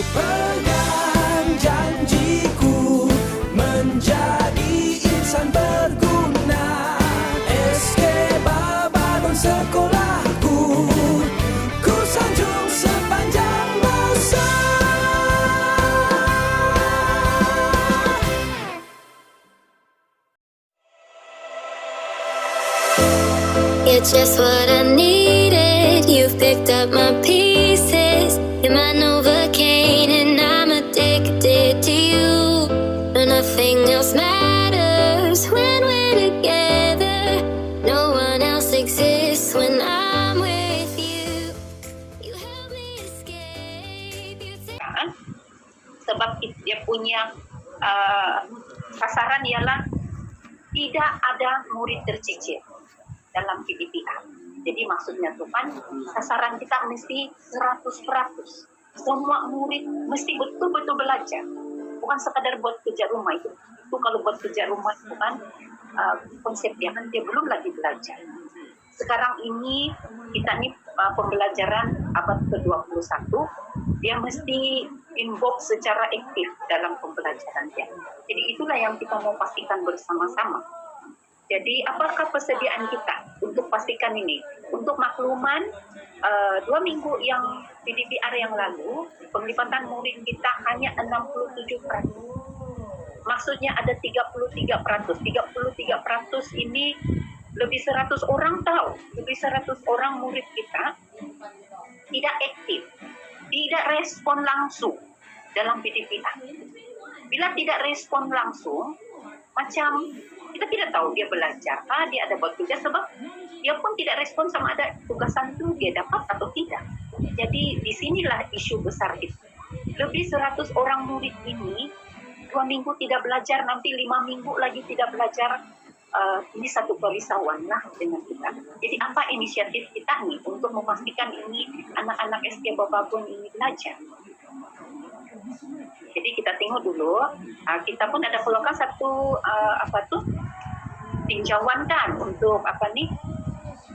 pegang janjiku menjadi insan berguna. SK Babadon sekolahku, ku sanjung sepanjang masa. You're just what I needed. You've picked up my pieces. You're my Novocaine and I'm addicted to you. No, nothing else matters when we're together. No one else exists when I'm with you. You help me escape. You take... Sebab dia punya sasaran ialah tidak ada murid tercicir dalam PDPR. Jadi maksudnya tuh kan sasaran kita mesti 100%. Semua murid mesti betul-betul belajar. Bukan sekadar buat kerja rumah itu. Itu kalau buat kerja rumah itu kan konsep dia kan dia belum lagi belajar. Sekarang ini kita nih pembelajaran abad ke-21, dia mesti involve secara aktif dalam pembelajaran dia. Jadi itulah yang kita mau pastikan bersama-sama. Jadi apakah persediaan kita untuk pastikan ini? Untuk makluman, 2 minggu yang PDPR yang lalu, penglipatan murid kita hanya 67%. Maksudnya ada 33%. 33% ini lebih 100 orang tahu, lebih 100 orang murid kita tidak aktif, tidak respon langsung dalam PDPR. Bila tidak respon langsung, macam kita tidak tahu dia belajar, dia ada buat tugas sebab dia pun tidak respon sama ada tugasan itu dia dapat atau tidak. Jadi disinilah isu besar itu. Lebih 100 orang murid ini 2 minggu tidak belajar, nanti 5 minggu lagi tidak belajar. Ini satu kerisauan lah dengan kita. Jadi apa inisiatif kita nih untuk memastikan ini anak-anak SK Babadon ini belajar? Jadi kita tengok dulu, kita pun ada keluarkan satu tinjauan kan untuk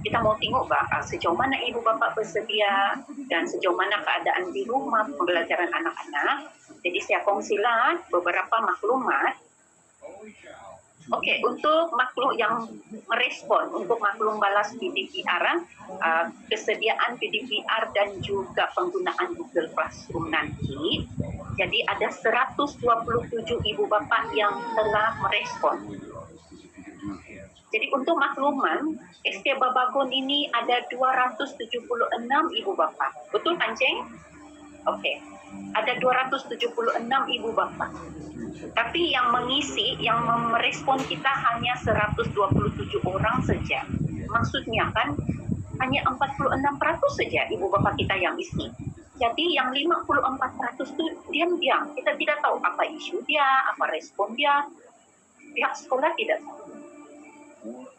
kita mau tengok sejauh mana ibu bapak bersedia dan sejauh mana keadaan di rumah pembelajaran anak-anak. Jadi saya kongsilah beberapa maklumat. Oke, untuk maklum yang merespon, untuk maklum balas PDPR, kesediaan PDPR dan juga penggunaan Google Classroom nanti. Jadi ada 127 ibu bapak yang telah merespon. Jadi untuk makluman, SK Babadon ini ada 276 ibu bapak. Betul kan, Ceng? Oke. Ada 276 ibu bapak. Tapi yang mengisi, yang merespon kita hanya 127 orang saja. Maksudnya kan hanya 46% saja ibu bapak kita yang isi. Jadi yang 54% itu diam-diam. Kita tidak tahu apa isu dia, apa respon dia. Pihak sekolah tidak tahu.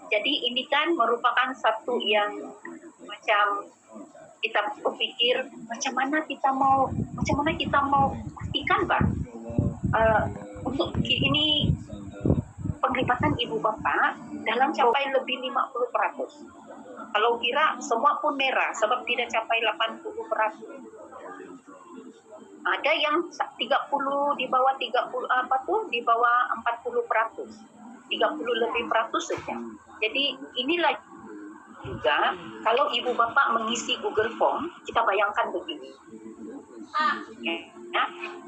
Jadi ini kan merupakan satu yang macam kita berpikir macam mana kita mau pastikan untuk ini penglibatan ibu bapak dalam capai lebih 50%. Kalau kira semua pun merah sebab tidak capai 80%. Ada yang 30 di bawah 30 di bawah 40%. 30 lebih peratus saja. Jadi inilah juga kalau ibu bapak mengisi Google Form, kita bayangkan begini.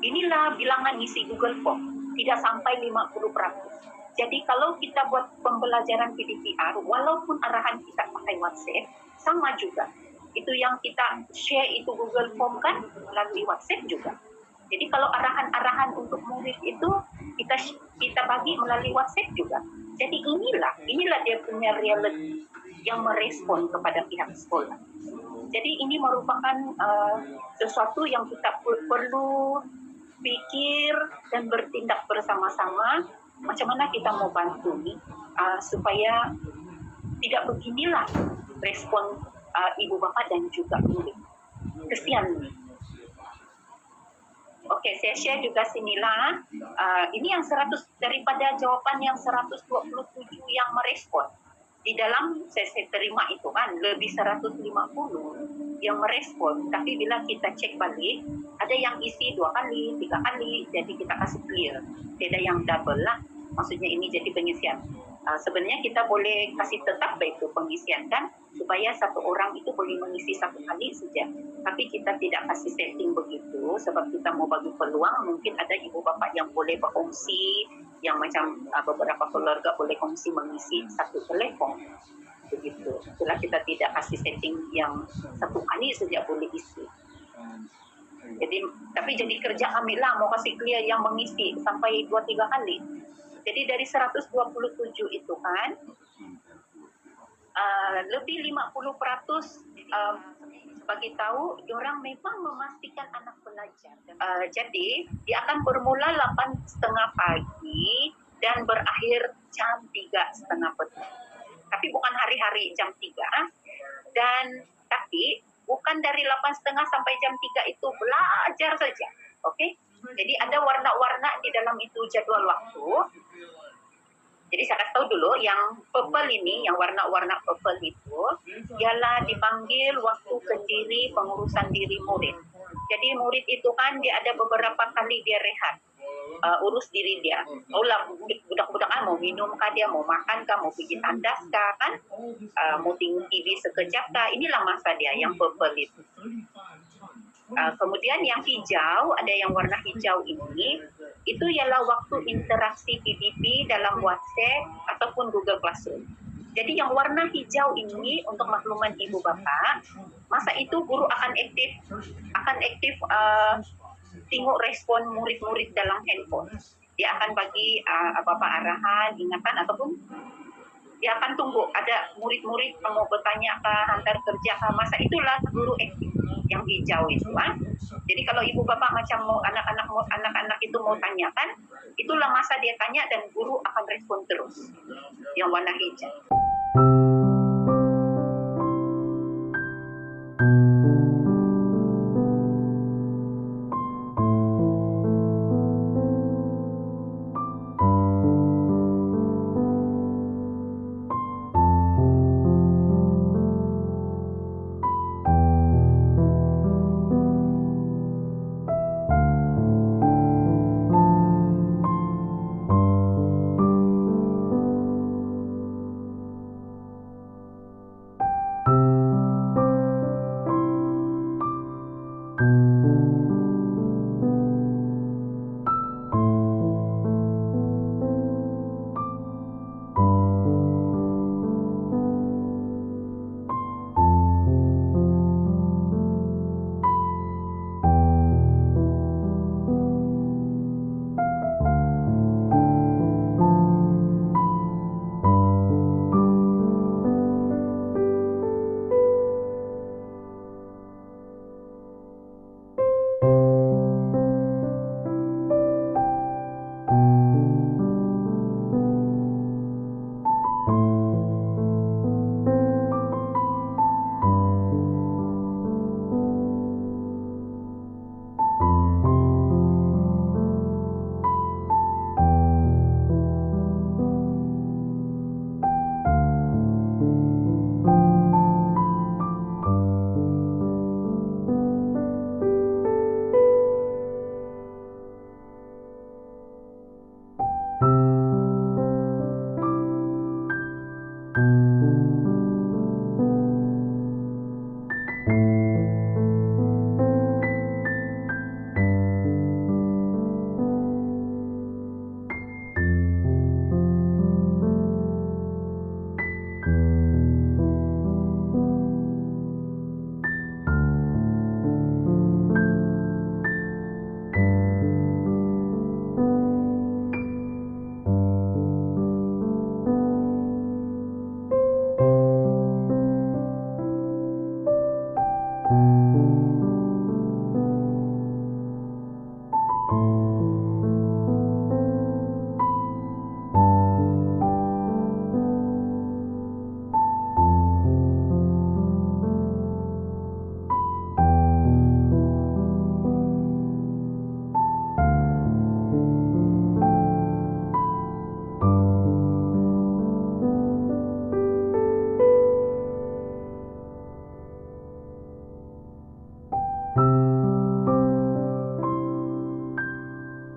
Inilah bilangan isi Google Form, tidak sampai 50%. Jadi kalau kita buat pembelajaran PDPR, walaupun arahan kita pakai WhatsApp, sama juga. Itu yang kita share itu Google Form kan melalui WhatsApp juga. Jadi kalau arahan-arahan untuk murid itu kita bagi melalui WhatsApp juga. Jadi inilah dia punya reality yang merespon kepada pihak sekolah. Jadi ini merupakan sesuatu yang kita perlu pikir dan bertindak bersama-sama. Macam mana kita mau bantu nih supaya tidak beginilah respon ibu bapak dan juga murid. Kesian nih. Oke, saya share juga sinilah. Ini yang 100 daripada jawaban yang 127 yang merespon. Di dalam saya terima itu kan lebih 150 yang merespon, tapi bila kita cek balik, ada yang isi 2 kali, 3 kali, jadi kita kasih clear. Tidak yang double lah, maksudnya ini jadi pengisian. Sebenarnya kita boleh kasih tetap baik itu pengisian kan, supaya satu orang itu boleh mengisi 1 kali saja. Tapi kita tidak kasih setting begitu, sebab kita mau bagi peluang, mungkin ada ibu bapak yang boleh berkongsi, yang macam beberapa keluarga boleh kongsi mengisi 1 telepon. Begitu. Itulah kita tidak kasih setting yang 1 kali saja boleh isi. Jadi, tapi jadi kerja kami lah mau kasih clear yang mengisi sampai 2-3 kali. Jadi dari 127 itu kan, lebih 50% bagi tahu orang memang memastikan anak belajar. Jadi dia akan bermula 8:30 pagi dan berakhir jam 3:30 petang. Tapi bukan hari-hari jam 3, dan tapi bukan dari 8:30 sampai jam 3 itu belajar saja. Oke? Jadi ada warna-warna di dalam itu jadwal waktu. Jadi saya kasih tahu dulu, yang purple ini, yang warna-warna purple itu, ialah dipanggil waktu kendiri pengurusan diri murid. Jadi murid itu kan dia ada beberapa kali dia rehat, urus diri dia. Lah budak-budak mau minum kah dia, mau makan kah, mau pergi tandas kah kan, mau tengok TV sekejap kah, inilah masa dia yang purple itu. Kemudian yang hijau, ada yang warna hijau ini, itu ialah waktu interaksi PPP dalam WhatsApp ataupun Google Classroom. Jadi yang warna hijau ini untuk makluman ibu bapak, masa itu guru akan aktif tengok respon murid-murid dalam handphone. Dia akan bagi apa-apa arahan, ingatan ataupun dia akan tunggu ada murid-murid mau bertanya ke hantar kerja ke, masa itulah guru aktif yang hijau itu. Jadi kalau ibu bapak macam mau anak-anak itu mau tanyakan, itulah masa dia tanya dan guru akan respon terus. Yang warna hijau.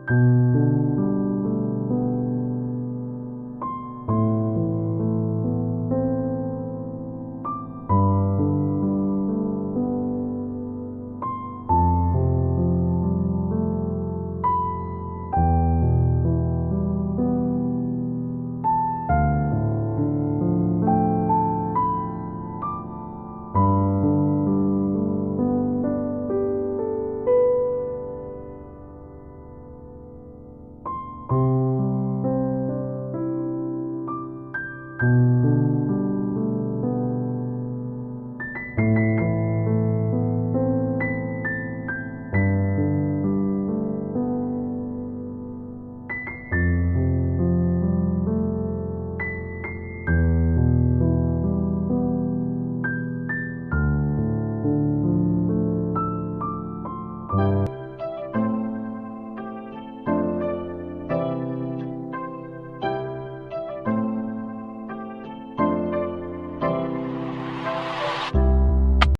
you.